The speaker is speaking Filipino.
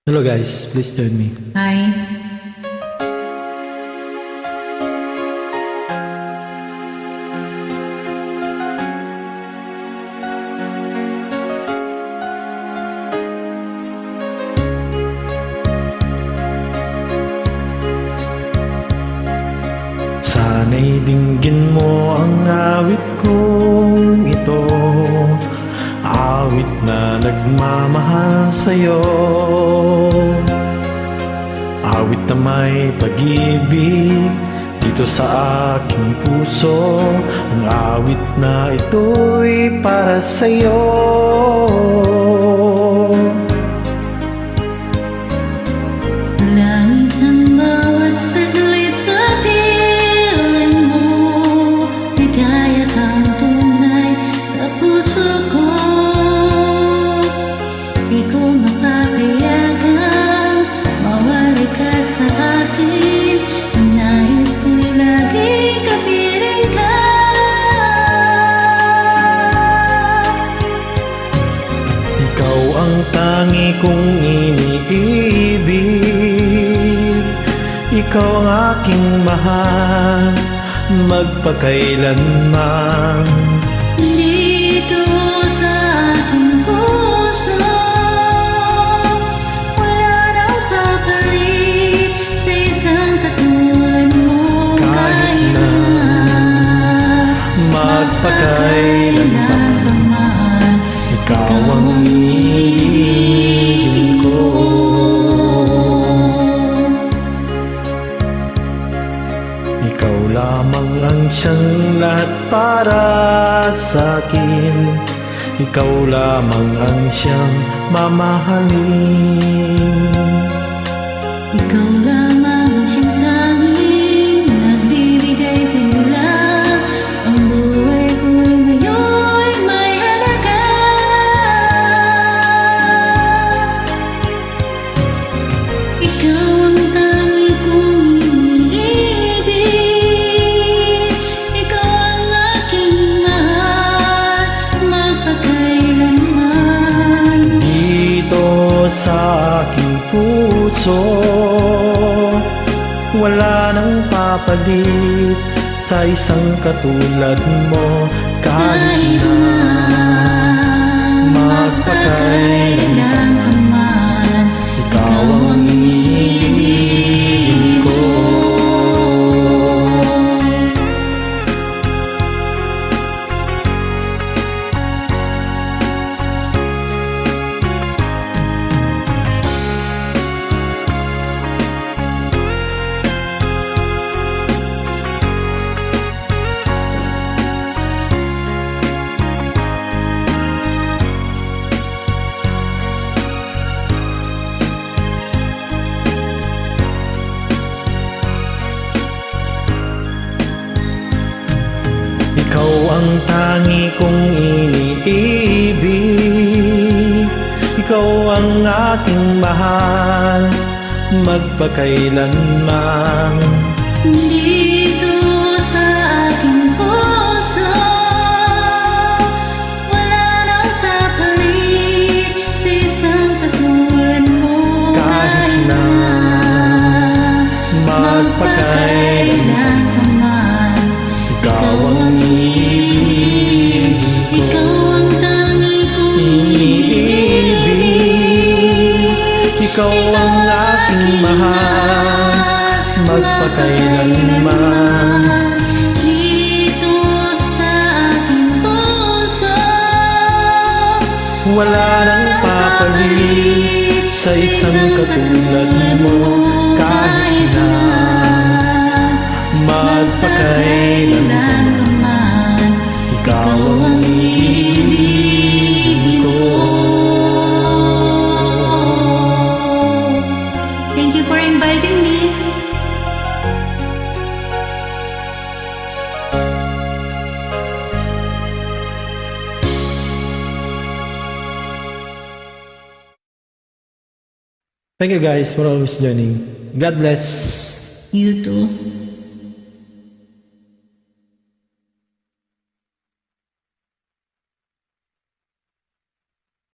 Hello guys, please join me. Hi. Sana'y dinggin mo ang awit kong ito, awit na nagmamahal sa'yo, awit na may pag-ibig dito sa aking puso. Ang awit na ito'y para sa'yo. Langit ng bawat saglit sa piling mo, ligaya kang tunay sa puso ko. Di ko mapapayagang mawali ka sa akin. Nais ko'y laging kapiling ka. Ikaw ang tangi kong iniibig, ikaw ang aking mahal, magpakailanman. Dito sa aking puso, wala nang papalit sa isang katulad mo. Kahit na magpakailanman, magpakailanman, ikaw ang iniibig ko. Ikaw lamang ang siyang lahat para sa'kin, ikaw lamang ang siyang mamahalin. Ikaw lamang ang siyang tanging nagbibigay simula. Ang buhay ko'y ngayon'y may halaga. Ikaw ang tangi kong iniibig, ikaw ang aking mahal, magpakailanman. Dito sa aking puso, wala nang papalit sa isang katulad mo. Kahit na magpakailanman, ikaw ang iniibig ko. Ikaw ang tangi kong iniibig, ikaw ang aking mahal, magpakailanman. Dito sa aking puso, wala nang papalit sa isang katulad mo. Kahit na magpakailanman, ikaw ang iniibig ko. ikaw ang tangi kong Iniibig, ikaw ang aking mahal, magpakailanman. Dito sa aking puso, Wala nang papalit sa isang katulad mo. Kahit na magpakailanman, ikaw ang iniibig ko. Thank you for inviting me. Thank you guys for always joining. God bless. You too.